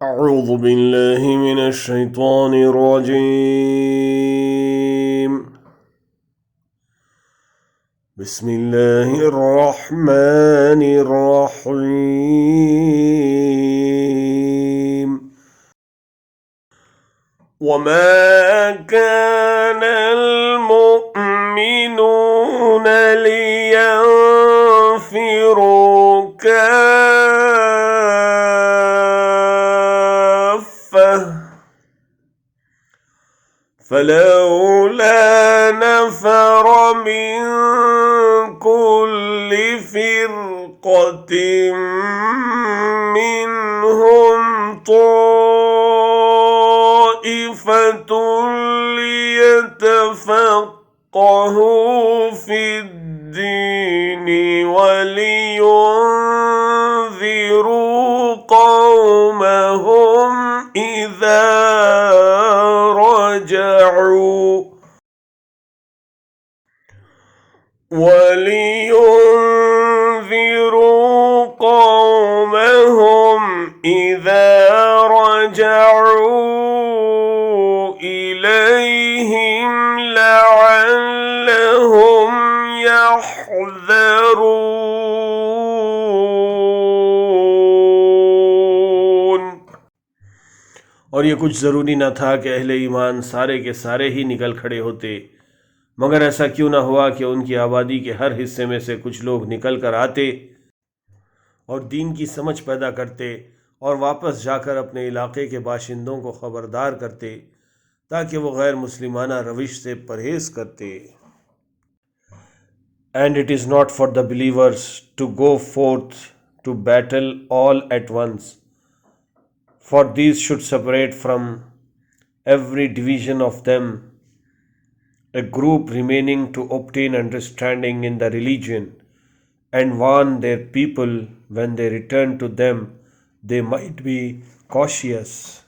أعوذ بالله من الشيطان الرجيم. بسم الله الرحمن الرحيم. وما كان المؤمنون لينفروا كافة فلولا نفر من كل فرقة منهم طائفة ليتفقهوا في الدين ولينذروا قومهم إذا رجعوا إليهم لعلهم يحذرون. और ये कुछ ज़रूरी न था कि अहले ईमान सारे के सारे ही निकल खड़े होते, मगर ऐसा क्यों न हुआ कि उनकी आबादी के हर हिस्से में से कुछ लोग निकल कर आते और दीन की समझ पैदा करते और वापस जाकर अपने इलाके के बाशिंदों को ख़बरदार करते ताकि वो गैर मुस्लिमाना रविश से परहेज़ करते. And it is not for the believers to go forth to battle all at once, for these should separate from every division of them a group remaining to obtain understanding in the religion and warn their people when they return to them they might be cautious.